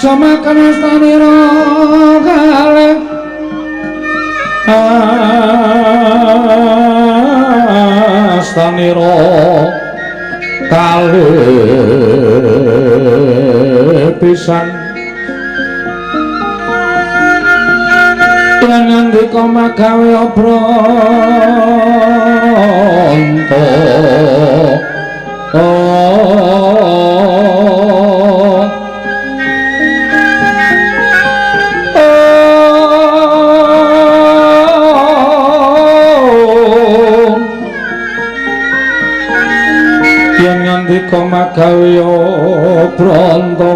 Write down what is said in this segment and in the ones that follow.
aja makan astanira kalih astanira kalih pisan lan ngandika magawe Branta yen ngandika magawe Branta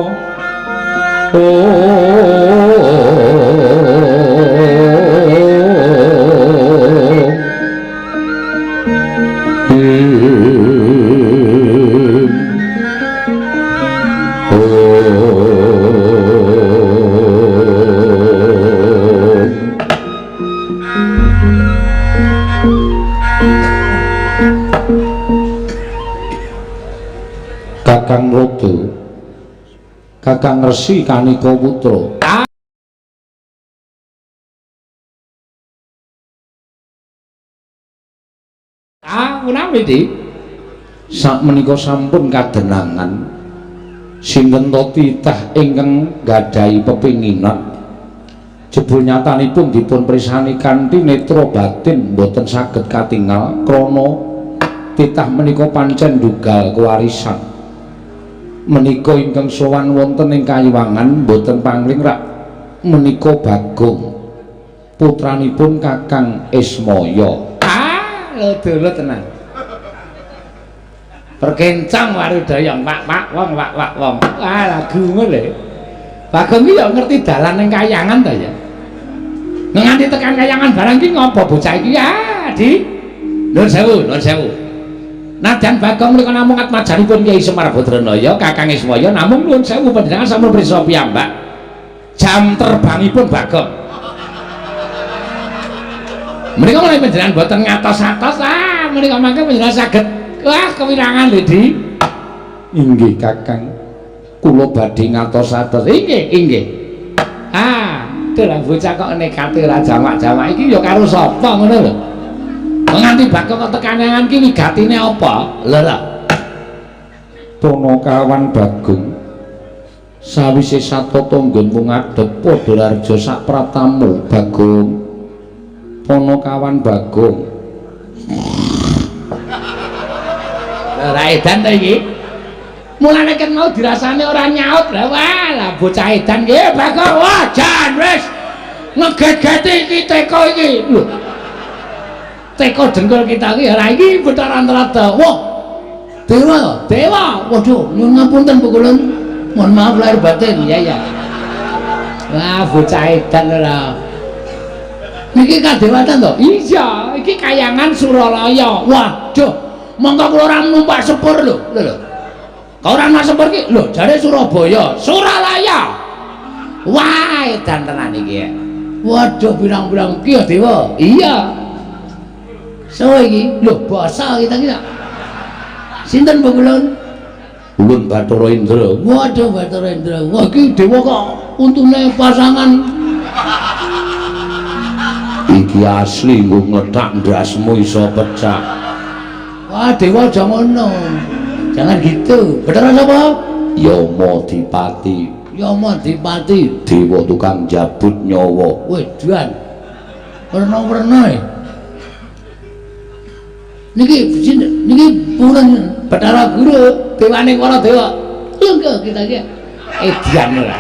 Kakang Rodo Kakang Resi Kanika Putra menawi di sak menika sampun kadenangan sinten to titah ingkang gadhahi pepinginan jebul nyatanipun dipun prisani kanthi netra batin boten saged katingal krana titah menika pancen dugal kewarisan menika ingkang sowan wonten ing Kayiwangan boten pangling-rak menika Bagong putranipun Kakang Ismaya. Lho tenan perkencang warudaya pak wong wong lagu ngene Bagong iki ya ngerti dalan ning Kayangan ta ya nganti tekan Kayangan barang iki ngopo bocah iki di nuwun sewu najan Bagong menika namung atmajanipun Kyai Semar Badranaya Kakang Ismaya namung nuwun sewu panjenengan sampun prisa piyambak jam terbangipun Bagong menika menawi panjenengan boten ngatos-atos menika mangke panjenengan saged wah kewirangan lho Di inggih Kakang kula badhe ngatos-atos inggih dalah bocah kok nekate ora jamak-jamak iki ya karo sapa ngono lho nganti Bagong kok tekanangan ki wigatine apa lho Ponokawan Bagong sawise satata nggonmu ngadhep padha raja sak pratamu Bagong Ponokawan Bagong ora edan ta iki mulane kan mau dirasane ora nyaut lha walah bocah edan nggih Bagong wah jan wis ngeget-geti iki teko iki lho teko dengkul kita iki ora iki betaran rada wah dewa waduh nyuwun ngapunten Bu Kulun mohon maaf lahir batin ya wah bocah edan ora niki kadewatan to iya iki Kayangan Suralaya waduh monggo kula ora numpak sepur lho kok ora numpak sepur ki lho jare Surabaya Suralaya wah edan tenan iki ya waduh pirang-pirang ki ya dewa iya so iki lho basa kita sinten Bu Kulun Ulun Bathara Indra waduh Bathara Indra wah iki dewa kok untune pasangan iki asli nggo ngethak ndasmu iso pecah wah dewa aja ngono jangan gitu Bathara sapa Yama Dipati dewa tukang jabut nyawa wedan werna-werna niki purun Bathara Guru dewane para dewa lho kita iki edian ora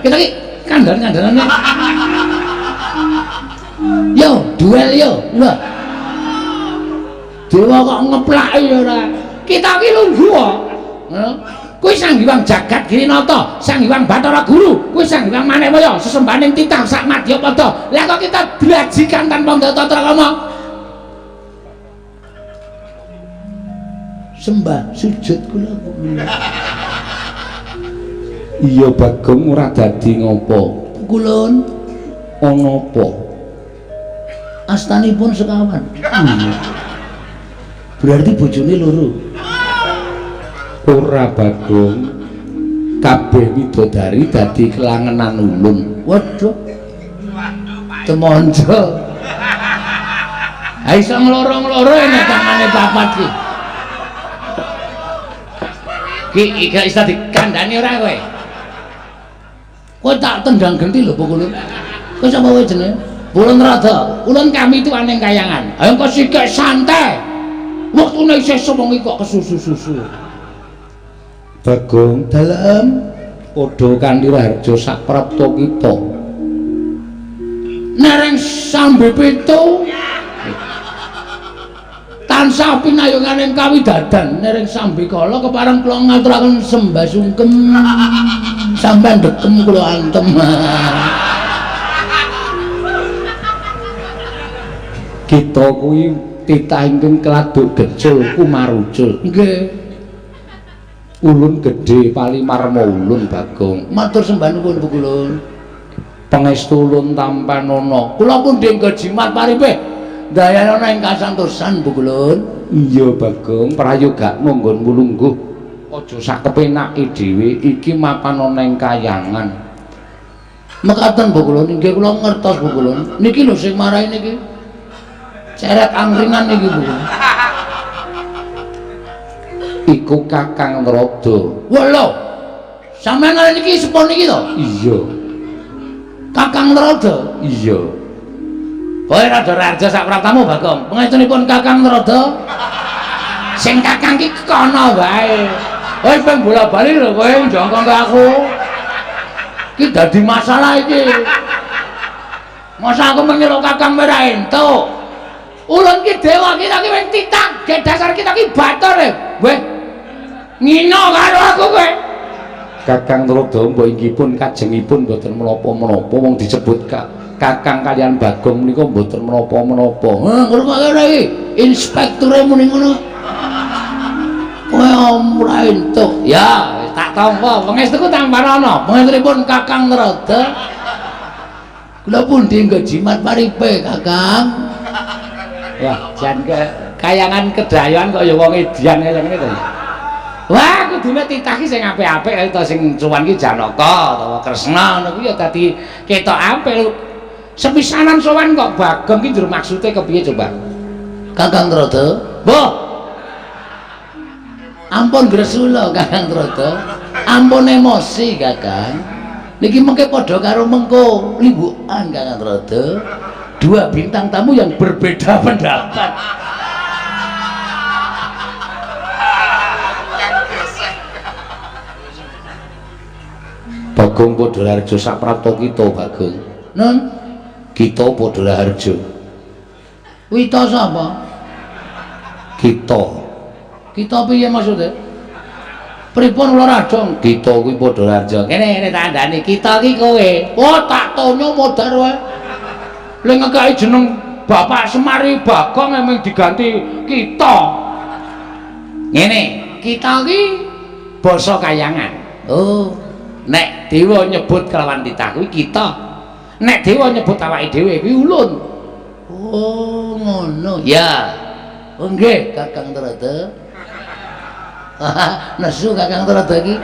kita iki kandhan-kandhanane yo duel yo lho dewa kok ngeplaki ora kita iki lungguh kuwi Sang Hyang Jagat Girinata Sang Hyang Bathara Guru kuwi Sang Hyang Manemaya sesembaning titah sak Madyapada lah kok kita diajikan tanpa tata krama sembah sujud kula iya Bagong ora dadi ngopo Kulun ana apa astanipun sekawan berarti bojone loro ora Bagong kabeh widodari dadi kelangenan ulun. Waduh. Temonjo. Ha iso ngloro-ngloro nek tangane papat ki. Ki iki iso dikandani ora kowe? Kowe tak tendang genti lho pokoknya. Kowe sapa wae jenenge? Ulun rada. Ulun kami itu aneng kayangan. Ayo kok sikek santai. Waktune isih sewengi kok kesusu-susu. Bagong dalem padha kanthi harja sak prapta kita. Nereng sambe pitu tansah pinayungan ing kawidadan nereng sambe kala kepareng kula ngaturaken sembah sungkem sampean dekem kula antem. Kita kuwi titah ingkang keladuk gecul kumarucul. Nggih. Ulun gedhe palimarma ulun Bagong. Matur sembah nuwun Bu Kulun. Pangestu ulun tampan ana. Kula pun denggo jimat paripe. Dayana ing kasantosan Bu Kulun. Iya Bagong, prayoga monggon mulungguh. Aja sak kepenake dhewe iki mapan ana ing kayangan. Mekaten Bu Kulun, nggih kula ngertos Bu Kulun. Niki lho sing marahi niki. Ceret angkringan niki Bu. Iku Kakang Rada. Wah lho. Sampeyan niki sepon niki to? Iya. Kakang Rada? Iya. Kowe rada raja sak praptamu Bagong. Pangestunipun Kakang Rada. Sing Kakang ki kono wae. Kowe ping bola-bali lho kowe njongkong ke aku. Ki dadi masalah iki. Masa aku menyuruh Kakang ora entuk. Ulun ki dewa kita ki wing titah, ge dasar kita ki batur e. Weh. Ngino karo aku kowe. Kakang Rada mbok inggihpun kajengipun mboten menapa-menapa wong disebut Kakang kalian Bagong menika mboten menapa-menapa. Heh, ngrungokke iki. Inspekture muni ngono. Kowe ora entuk. Ya, tak tampa. Pangestuku tampan ana. Pangestunipun Kakang Rada. Kula pun dienggo jimat paripe, Kakang. Wah, jan kayangan kedayan kok ya wong edian kaya ngene to. Wah, kudune titah ki sing apik-apik to sing cuwan ki Janaka utawa Kresna ngono kuwi ya dadi ketok apik. Sepisanan sowan kok Bagong ki njur maksude kepiye coba? Kakang Rada. Mbah. Ampun gresula Kakang Rada. Ampun emosi Kakang. Niki mengke padha karo mengko limbukan Kakang Rada. Dua bintang tamu yang berbeda pendapat. Bagong padha harja sak prapta kita Bagong. Nun, kita padha harja. Wita sapa? Kita. Kita piye maksude? Pripun kula radong? Kita kuwi padha harja. Kene tandane kita ki kowe. Oh, tak tonyo modar wae. Lha ngekaki jeneng Bapak Semari Bagong emang diganti kita. Ngene, kita ki basa kayangan. Oh, nek dewa nyebut kelawan titah kuwi kita. Nek dewa nyebut awake dhewe kuwi ulun. Oh, ngono. Ya. Oh nggih, Kakang Rada. Nesu Kakang Rada iki.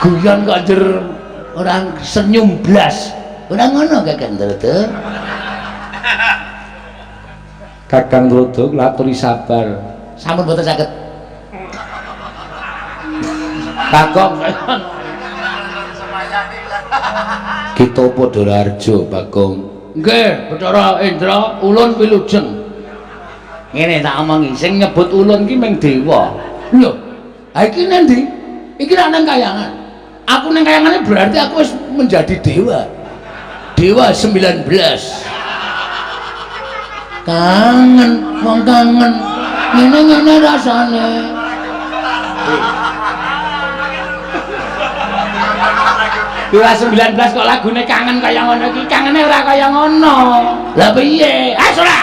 Guyon kok njur orang senyum blas. Ora ngono Kakang Rada. Kakang Rada ngaturi sabar. Sampun mboten saged. Kakang kita padha harja Bagong. Nggih, Bathara Indra, ulun wilujeng. Ngene tak omongi, sing nyebut ulun ki mung dewa. Lho, ha iki nendi? Iki ra nang kayangan. Aku nang kayangane berarti aku wis menjadi dewa. Dewa 19. Kangen, wong kangen. Ngene-ngene rasane. Dewa 19 kok lagune kangen kaya ngono iki. Kangene ora kaya ngono. Lah piye? Ah, ora.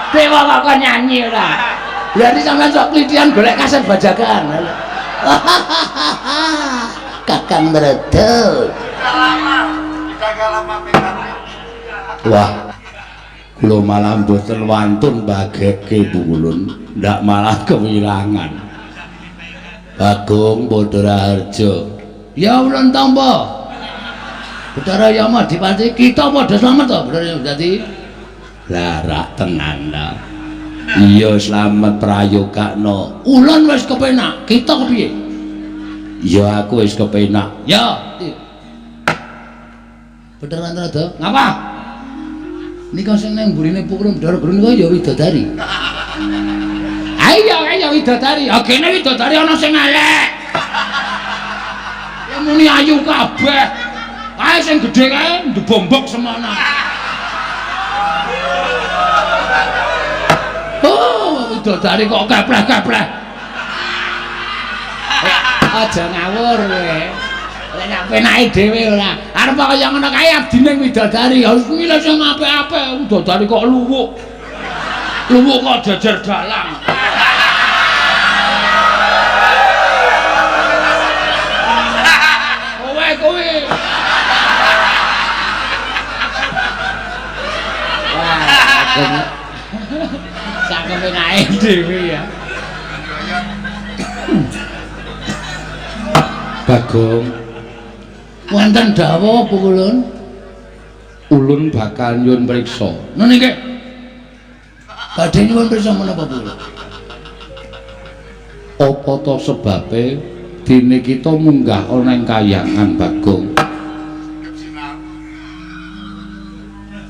Dewa kok nyanyi ora. Berarti sampean sok klitian golek kaset bajakan. Kakang Rada. Wah. Kula malah mboten wantun bageke bulun, ndak malah kewirangan. Bagong padha harja. Ya ulan tampa. Betara Yama Dipati kita padha slamet to bener dadi. Lah ra tenan ta. Iya slamet prayogakno. Ulan wis kepenak, kita kepiye? Ya aku wis kepenak. Ya. Betara Antrada, ngapa? Nika sing nang burine pukul Betara Guru niku ya widodari. Ayo widodari. Ya kene widodari ana sing elek. Ya muni ayu kabeh. Ae sing gedhe kae ndebombok semono. Oh, widodari kok kepleh-kepleh. Aja ngawur kowe. Lek nek penake dhewe ora. Arep kaya ngono kae abdine widodari harus milih sing apik-apik. Widodari kok luwuk. Luwuk kok jajar dalang. Kowe. Sak kepenake dhewe ya. Bagong. Wonten dawuh apa ulun? Ulun bakal nyuwun priksa. Nggih nggih. Badhe nyuwun priksa menapa ulun? Apa to sebabe dene kita munggah ana ing Kahyangan Bagong?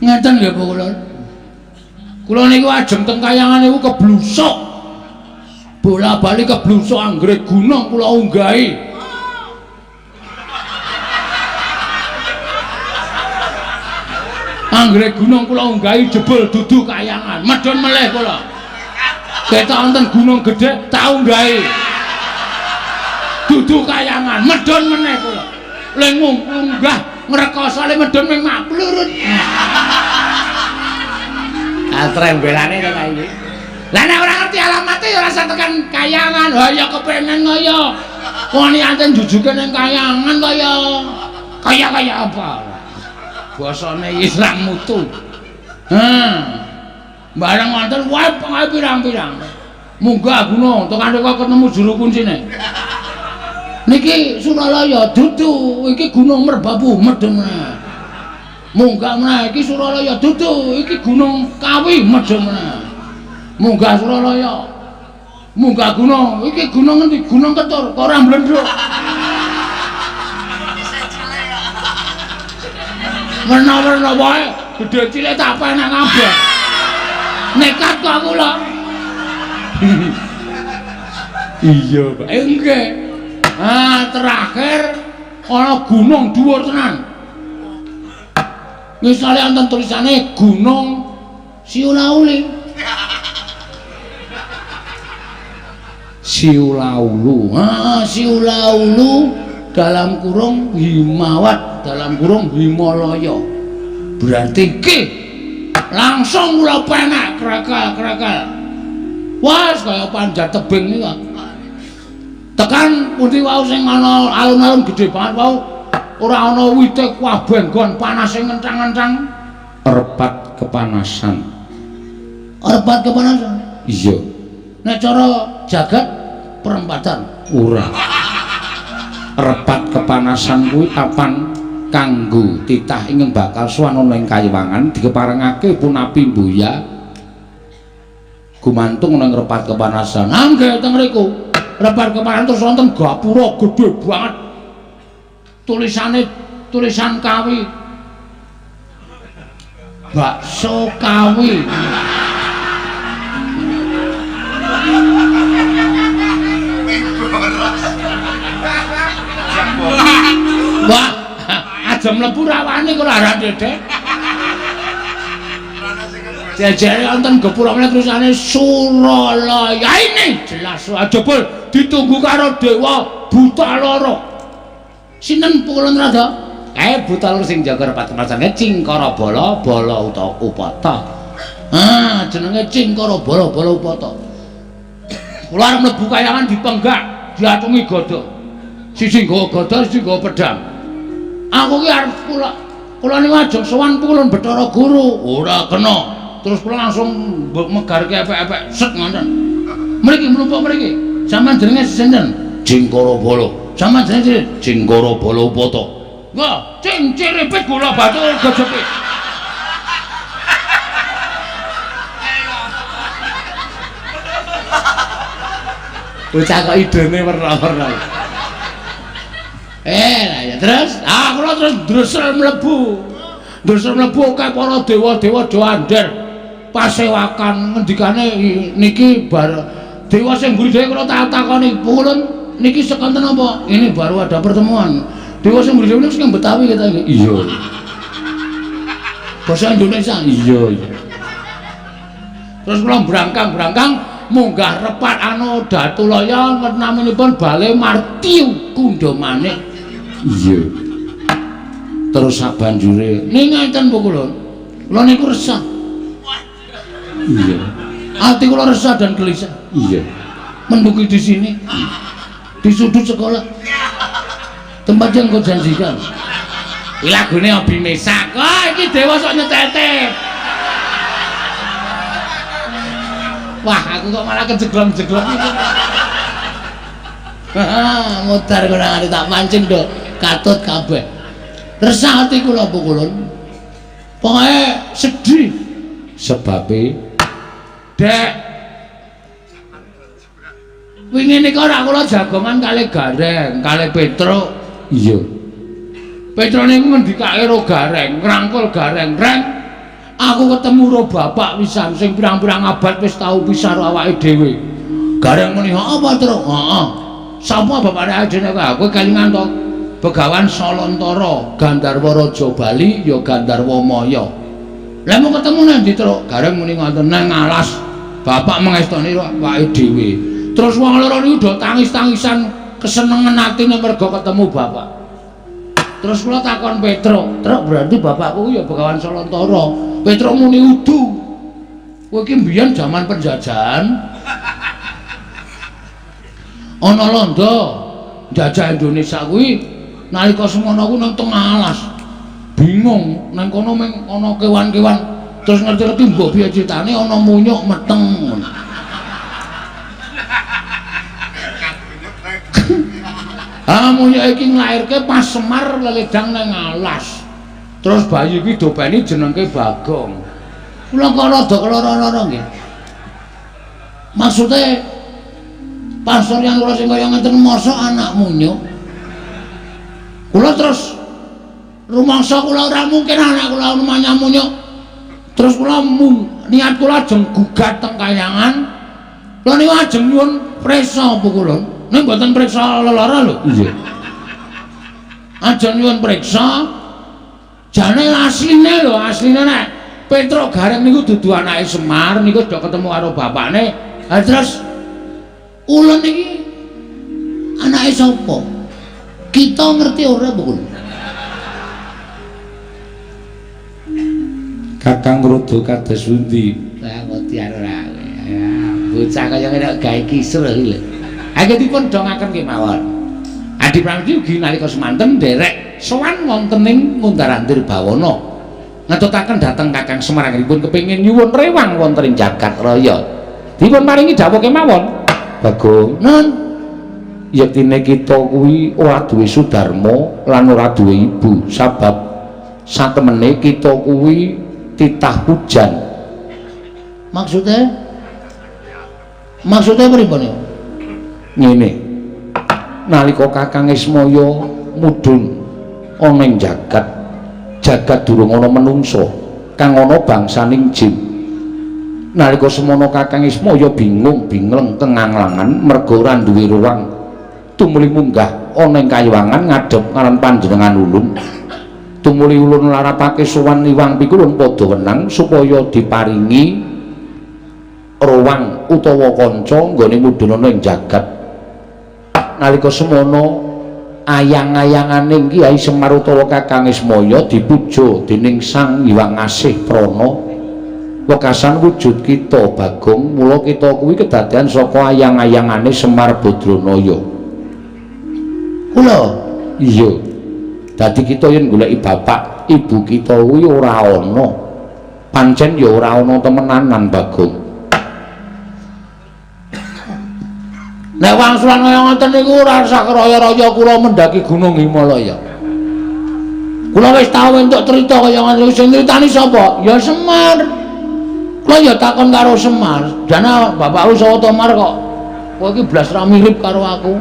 Ngeten nggih Bu Ulun. Kula niku ajeng teng Kahyangan niku keblusuk. Bola-bali keblusuk anggrek gunung kula unggahi. Anggrek gunung kula unggahi jebul dudu Kahyangan. Medhon melih kula. Ketok wonten gunung gedhe tak unggahi. Dudu Kahyangan, medhon meneh kula. Leng munggah ngrekoso le medhon ming maplurut. Trembelane to kae iki. Lah nek ora ngerti alamate ya ora usah tekan Kahyangan. Ha ya kepengin kaya wani anten jujuke ning Kahyangan kaya apa? Basane Islam mutu. Barang wonten wae pirang-pirang. Munggah gunung tekan kok ketemu juru kuncine. Niki Suralaya dudu iki Gunung Merbabu medheng. Munggah meneh iki Suralaya dudu iki Gunung Kawi medheng. Munggah Suralaya. Munggah gunung iki gunung endi? Gunung Ketur, kok ora mblendruk. Werna-werna wae, gedhe cilik tak penak kabeh. Nekat kok aku lho. Iya, Pak. Nggih. Terakhir ana gunung dhuwur tenan. Misale wonten tulisane Gunung Siulauli. Siulaulu. Siulaulu dalam kurung Himawat, dalam kurung Himalaya. Berarti ki langsung kula penak krekel-krekel. Wah, kaya panjat tebing niku. Tekan pundi wau sing ana alun-alun gedhe banget wau ora ana wite kuah benggon panas sing kencang-kencang repat kepanasan. Repat kepanasan? Iya. Nek cara jagat perempatan ora. Repat kepanasan kuwi papan kanggo titah ingkang bakal suwana ing Kahyangan dikeparengake punapi mbuya gumantung nang repat kepanasan. Nggih teng mriku. Repat kepanasan terus wonten gapura gedhe banget. Tulisan Kawi. Bakso Kawi. Wah, aja mlebu rawane kok ora dedek. Jajare wonten gapura meneh tulisane Suralaya. Ini jelas jebul ditunggu karo dewa buta loro. Sinten Pukulun Rada? Buta loro sing jaga repat kepanasan Cingkara Bala, Bala Upata. Jenenge Cingkara Bala, Bala Upata. Kula arep mlebu Kahyangan dipenggak, diatungi gada. Siji nggawa gada, siji nggawa pedhang. Aku ki arep kula niku ajeng sowan Pukulun Bathara Guru, ora kena. Terus kula langsung megarke epek-epek set ngoten. Mriki mlumpuk mriki. Sampeyan jenenge sinten? Cingkara Bala. Sampeyan jenenge Jenggara Balapata. Wah, cing ciripit kula batu gejepit. Bocah kok idene werna-werna. Lah ya terus, kula terus drusel mlebu. Drusel mlebu kae para dewa-dewa do andher. Pasewakan ngendikane niki bar dewa sing mburi dhewe kula tak takoni, "Pulun niki sekonten apa?" Ini baru ada pertemuan. Dewa sing mburi dhewe sing Betawi kita iki. Iya. Basa Indonesia. Iya. Terus kula brangkang munggah repat anu Datulaya naminipun Bale Martiu Kundamanik. Iya. Terus sabanjure ning ngenten Bu kula. Kula niku resah. Iya. Ati kula resah dan gelisah. Iya. Menduki di sini. Di sudut sekolah. Tempat yang kau janjikan. Iki lagune Abimesa. Kok iki dewa sok nyetetep. Wah, aku kok malah kejeglong-jeglong iki. Mutar kula nganti tak mancing nduk. Katut kabeh. Resah ati kula Bu Kulun. Pokoke sedih. Sebabe Dek wingi nika ora kula jagongan kalih Gareng, kalih Petro. Iya. Petro niku ngendikake ro Gareng, ngrangkul Gareng, "Reng, aku ketemu ro bapak pisan sing pirang-pirang abad wis tau pisah ro awake dhewe." Gareng muni, "Apa, Tru?" "Heeh. Sapa bapake dhewe kowe kelingan to? Begawan Salontara, Gandarwa Raja Bali ya Gandarwa Maya." "Lah mau ketemu nang ndi, Tru?" Gareng muni ngoten, "Nang alas. Bapak mengestoni awake dhewe." Terus wong loro niku do tangis-tangisan kesenengan atine mergo ketemu bapak. Terus kula takon Petro, "Truk berarti bapakku ya Begawan Salontara." Petro muni, "Udu. Kowe iki mbiyen jaman penjajahan ana Londo njajah Indonesia kuwi nalika semono kuwi nang tengah alas. Bingung nang kono mung ana kewan-kewan. Terus ngerti-ngerti mbok piye critane ana munyuk meteng. Munyuk iki nglairke pas Semar leledang nang alas. Terus bayi iki dopeni jenengke Bagong. Kula kok rada keloro-loro nggih. Maksude pastor yang kula sing kaya ngenten mosok anak munyuk. Kula terus rumangsa kula ora mungkin anak kula namanya munyuk. Terus kula niat kula ajeng gugat teng kahyangan. Kula niku ajeng nyuwun prisa Bu kula. Nek mboten priksa lelara lho. Iya. Ajeng nyuwun priksa. Jane asline lho, asline nek Petro Gareng niku dudu anake Semar, niku do ketemu karo bapakne. Lah terus ulun iki anake sapa? Kita ngerti ora Bu kula? Kakang Rodo kados pundi? Lah mutiara ora. Ya, bocah kaya ngene gawe kisruh iki lho. Anggenipun dongaken kemawon. Adi Pramesti ugi nalika semanten nderek sowan wonten ing Ngundarandir Bawana. Ngetutaken dhateng Kakang Semar anggenipun kepengin nyuwun rewang wonten ing jagat raya. Dipun paringi dawuh kemawon. Bagong, "Nun, yektine kita kuwi ora duwe sudarma lan ora duwe ibu, sabab satemene kita kuwi titah hujan." Maksudnya pripun ya? Ngene. Nalika Kakang Ismaya mudhun ana ing jagat durung ana menungsa kang ana bangsaning jin. Nalika semono Kakang Ismaya bingung-bingleng tenganglangan merga ora duwe ruang tumuli munggah ana ing kayiwangan ngadhep marang panjenengan ulun. Tumuli ulun larapake sowan Iwang Pikulun padha wenang supaya diparingi ruang utawa kanca nggone mudhun ana ing jagat. Nalika semono ayang-ayangane Kyai Semar utawa Kakang Ismaya dipuja dening Sang Hyang Asih Prana. Wekasan wujud kita Bagong, mula kita kuwi kedadean saka ayang-ayangane Semar Badranaya. Kula? Iya. Dadi kita yen goleki bapak ibu kita kuwi ora ana. Pancen ya ora ana temenanan Bagong. Nek wangsulan kaya ngoten niku ora sak raya-raya kula mendaki Gunung Himalaya. Kula wis tau entuk crita kaya ngoten sing critani sapa? Ya Semar. Kula ya takon karo Semar, jane bapakku saha Tomar kok kowe iki blas ra mirip karo aku.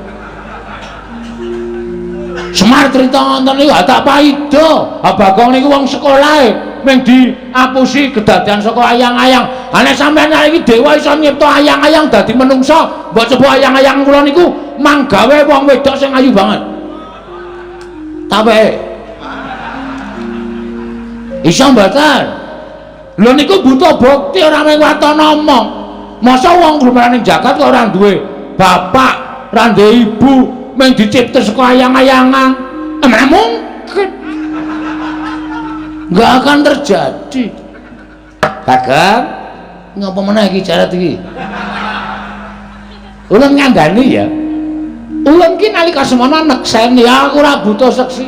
Semar crita ngoten niku tak paido. Bagong niku wong sekolahe mung diapusi kedadian saka ayang-ayang. Nek sampeyan iki dewa iso nyipta ayang-ayang dadi menungsa, mbok coba ayang-ayang kula niku manggawe wong wedok sing ayu banget. Tapi iso mboten? Lho niku butuh bukti ora mung waton omong. Masa wong grumerane jagat kok ora duwe bapak, ora duwe ibu, mung dicipta saka ayang-ayangan. Emang mungkin? Nggak akan terjadi. Bagong, ngapa meneh iki jarat iki? Ulun ngandani ya. Ulun ki nalika semana nekseni aku ora butuh seksi.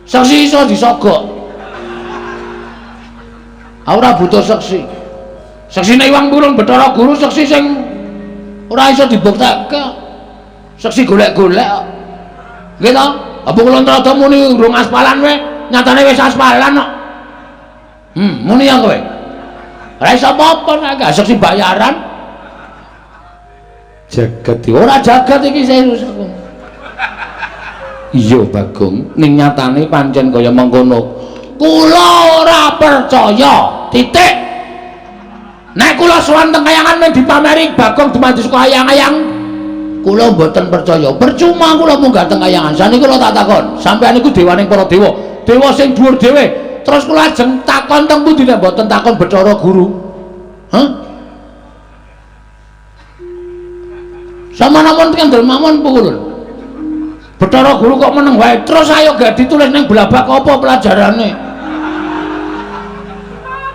Seksi iso disogok. Aku ora butuh seksi. Seksine Iwang Pulun Bathara Guru seksi sing ora iso dibuktekke. Seksi golek-golek. Nggih to? Apa kula rada muni urung aspalan wae? Nyatane wis aspalan kok. Muni ya kowe. Ora iso apa-apa nek gak seksi bayaran. Jagat ora jagat iki serius aku. Iya Bagong, ning nyatane pancen kaya mengkono. Kula ora percaya. Titik. Nek kula sowan teng kayangan men dipameri Bagong dumadi saka ayang-ayang, kula mboten percaya. Percuma kula munggah teng kayangan. Saniki kula tak takon, sampeyan niku dewaning para dewa. Dewa sing dhuwur dhewe. Terus kula ajeng takon teng pundi nek mboten takon Bathara Guru. Hah? Sama namun kendel mawon pulun. Bathara Guru kok meneng wae. Terus ayo gak ditulis ning blabak apa pelajarane.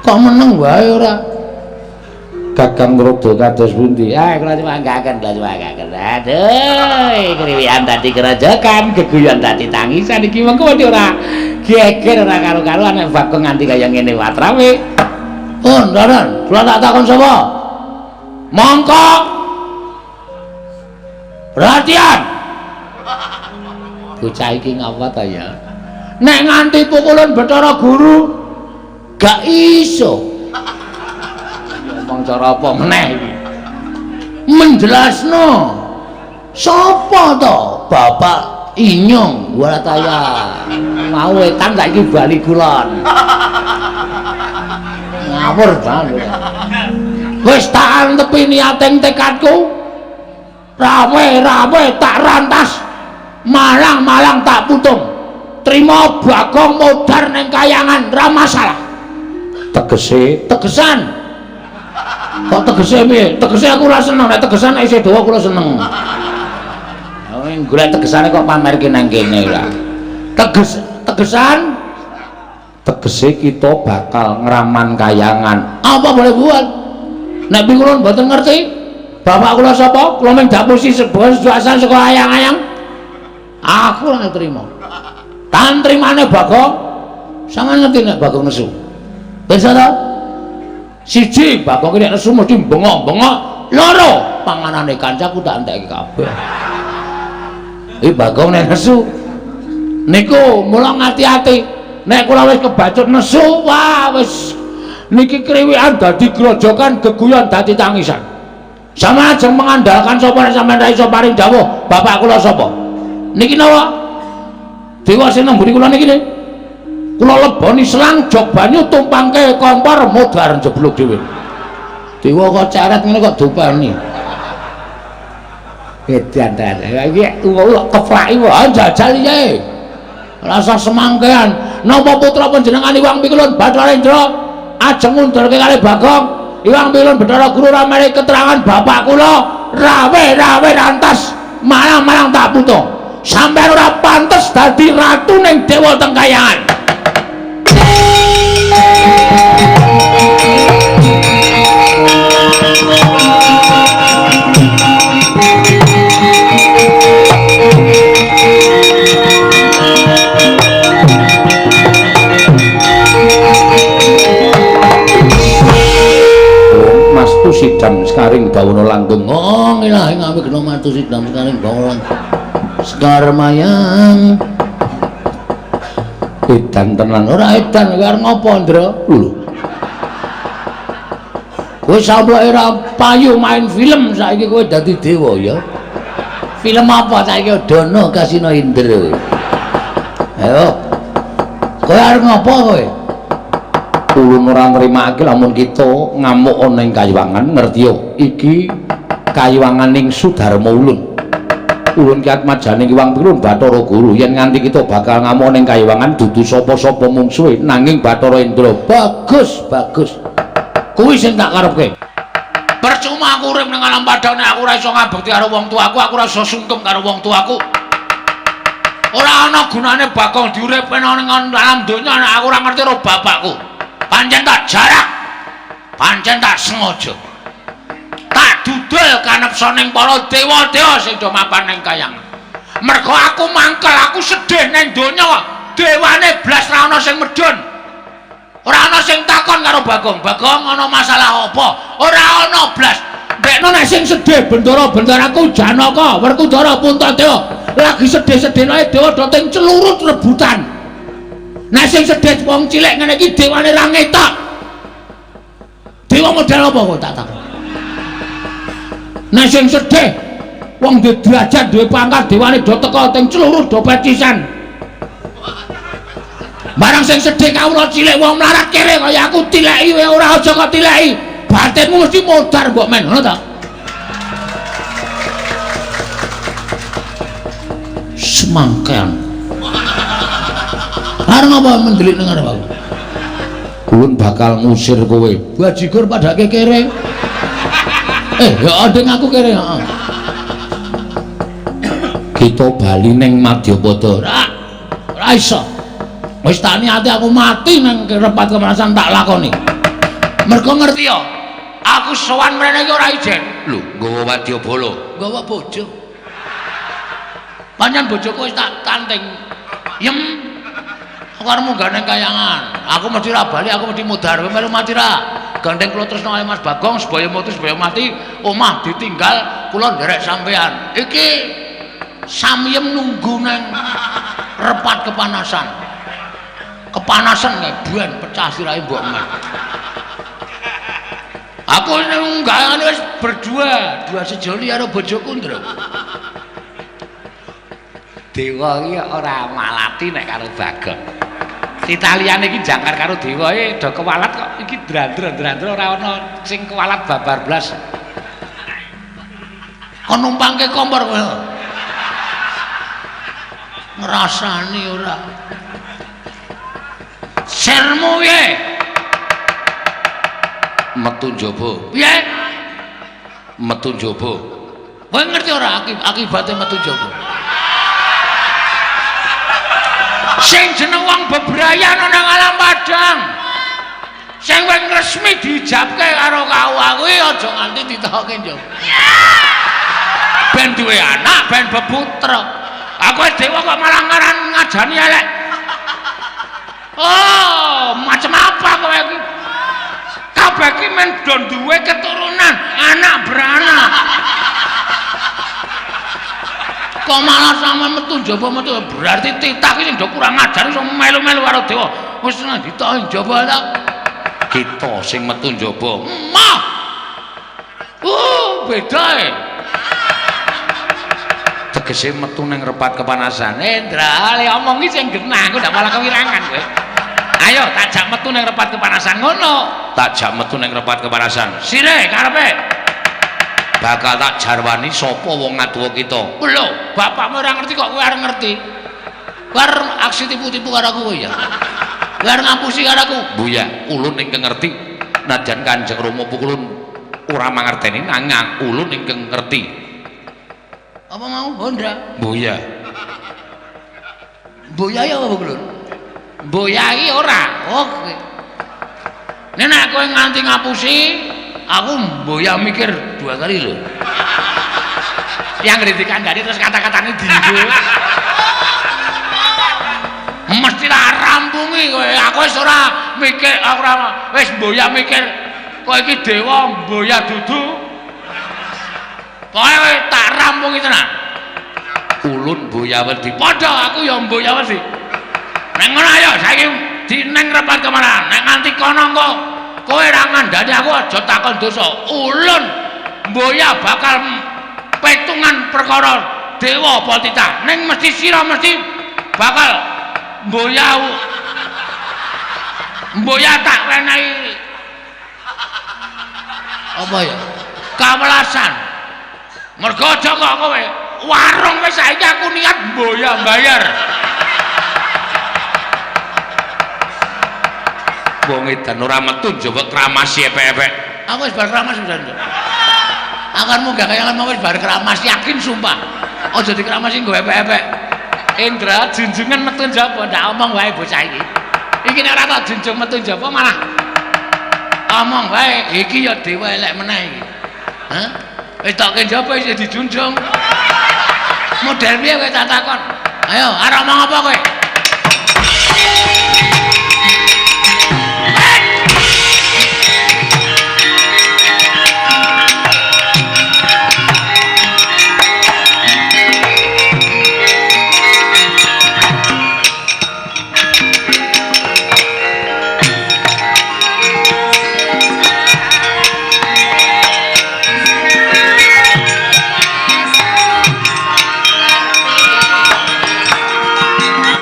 Kok meneng wae ora? Kakang Rodo kados pundi? Kula cumangkaken, kula cumangkaken. Aduh, kriwian dadi kerojokan, geguyon dadi tangisan iki mengko ora geger ora karo-karuan nek Bagong nganti kaya ngene watrawe. Oh, ndaran, kula tak takon sapa? Mongko. Perhatian. Bocah iki ngapa ta ya? Nek nganti pukulan Bathara Guru gak iso. Ngomong cara apa meneh iki? Menjelasno. Sapa to? Bapak Inyong Warataya. Mau wetan saiki bali kulon. Ngawur banget. Wis tak antepi niating tekadku. Rawe tak rantas. Malang tak putung. Trima Bagong modar ning kayangan ra masalah. Tegesan. Kok tegese piye? Tegese aku ora seneng, nek tegesan nek isih dawa kula seneng. Golek tegesane kok pamerke nang kene ora. Tegesan tegese kita bakal ngraman kayangan. Apa boleh buat? Nek kula mboten ngerti. Bapak kula sapa? Kula mung dapusi sebos suasan saka ayang-ayang. Aku ora trima. Tantrimane Bagong sampeyan ngerti nek Bagong nesu. Wis ta? Siji Bagong nek nesu mesti bengok-bengok. Loro panganane kancaku tak entekake kabeh. Bagong nek nesu niku mula ngati-ati. Nek kula wis kebacut nesu, wah wis niki kriwikan dadi grojokan, geguyon dadi tangisan. Sama ajeng mengandalkan sapa nek sampeyan ra iso paring dawuh, bapak kula sapa? Niki napa? Dewa sing nang mburi kula niki. Kula leboni selang jog banyu tumpangke kompor modar jeblok dhewe. Dewa kok ceret ngene kok dupani. Edan ta. Iki ulo keflaki wae jajal iki. Rasa semangkean. Napa putra panjenengan Iwang Pikulun Bathara Indra ajeng ngundurke kalih Bagong. Iwang Pikulun Bathara Guru ramane keterangan bapak kula rawe rantas malang tak putung. Sampeyan ora pantes dadi ratu ning dewa teng kayangan. Mas Pusidam sekali sekaring bawana langgeng ngong ilahi ngawi kena matur sidam sekaring bawana sekar mayang edan tenan ora edan kowe arep ngopo Ndra lho kowe sampe ora payu main film saiki kowe dadi dewa ya film apa saiki Dono Kasino Indra ayo kowe arep ngopo kowe ulun ora nrimake lamun kita ngamuk ana ing Kayuwangan ngerti yo iki Kayuwangan ning Sudarma ulun kiat majane Iwang Pirun Bathara Guru yen nganti kita bakal ngamuk ning Kayuwangan dudu sapa-sapa mungsuhe nanging Bathara Indra bagus kuwi sing tak karepke percuma aku urip ning alam padane aku ora iso ngabekti karo wong tuaku aku ora iso sungkem karo wong tuaku ora ana gunane bakal diuripke ning alam donya nek aku ora ngerti karo bapakku pancen tak jarak pancen tak sengaja tak dudul kanepsa ning para dewa-dewa sing do mapan ning Kayang mergo aku mangkel aku sedih ning donya dewane blas ra ana sing medhun ora ana sing takon karo Bagong ana masalah apa ora ana blas dekno nek sing sedih bendara-bendaraku Janaka Werkudara Puntadewa lagi sedih-sedih ae dewa do teng celurut rebutan nek sing sedih wong cilik ngene iki dewane ra ngetok dewa model apa kok tak takon nek sing sedih wong duwe derajat duwe pangkat dewane do teka teng celurut do pecisan barang sing sedih kawula cilik wong mlarat kere kaya aku tileki kowe ora aja kok tileki batinmu mesti modar mbok men ngono ta semangkean arep apa mendelik ning arep aku kulun bakal ngusir kowe bajigur padake kere ya adeng aku kere heeh kita bali ning Madyapada ora iso wis tak niati aku mati nang repat kemanasan tak lakoni mergo ngerti ya aku sowan mrene iki ora ijen lho nggawa wadyabala nggawa bojo pancen bojoku wis tak tanteng yem aku arep munggah ning Kayangan aku mesti ra bali aku mesti mudhar kowe melu mati ra gandeng kula tresno kali Mas Bagong sebaya mati omah ditinggal kula nderek sampean iki samyem nunggu nang repat kepanasan ngebuan pecah sirahe mbok men aku nunggah wis berdua sejoli karo bojoku Ndra dewa iki ora malati nek karo Bagong Italiane iki jangkar karo dewa do kewalat kok iki drandra ora ana sing kewalat babar blas kon numpangke kompor kowe ngrasani ora sermu piye metu njaba piye metu njaba kowe ngerti ora akibate metu njaba sing jeneng wong bebrayan nang alam padang sing wis resmi dijabke karo kawula kuwi aja nganti ditokke njaba ben duwe anak ben beputra aku dewa kok malah ngaran ngajani elek oh macam apa kowe iki kabeh iki men do duwe keturunan anak beranak kok malah sampe metu njaba metu berarti titah iki sing do kurang ajar iso melu-melu karo dewa wis ditokke njaba ta kita sing metu njaba mah beda tegese metu ning repat kepanasan Indra le omongi sing genah aku ndak malah kewirangan kowe ayo tak jak metu ning repat kepanasan ngono tak jak metu ning repat kepanasan sire karepe bakal tak jarwani sapa wong ngaduwa kita lho bapakmu ora ngerti kok kowe arep ngerti bar aksi tipu-tipu karo aku ya bar ngapusi karo aku buya ulun ingkang ngerti najan Kanjeng Rama pukulun ora mangerteni nanging ulun ingkang ngerti apa mau Bondra buya ya apa pukulun buya iki ora oke nek kowe nganti ngapusi aku mboya mikir dua kali lho yang ngritik Andani terus kata-katane dienggo mesti tak rampungi kowe aku wis ora mikir aku ora wis mboya mikir kowe iki dewa mboya dudu Pokoke tak rampungi tenan. Ulun Boyawedi. Padha aku ya Boyawedi. Nek ngono ayo saiki dineng repat kemana? Nek nganti kono engko kowe ra ngandani aku aja takon dosa. Ulun Boya bakal petungan perkara dewa apa titah. Ning mesti sira mesti bakal Boya tak wenehi apa ya? Kawelasan. Mergo aja kok kowe warung wis saiki aku niat Boya bayar. Wong edan ora metu njaba kramasi epek-epek. Aku wis bar kramas pisan. Akanmu gak kaya mau wis bar kramas yakin sumpah. Aja dikramasi nggo epek-epek. Indra junjungan metu njaba ndak omong wae bocah iki. Iki nek ora tak junjung metu njaba malah omong wae iki ya dewa elek meneh iki. Hah? Wis tokke njaba isih dijunjung. Model piye kowe tak takon? Ayo, arep omong apa kowe?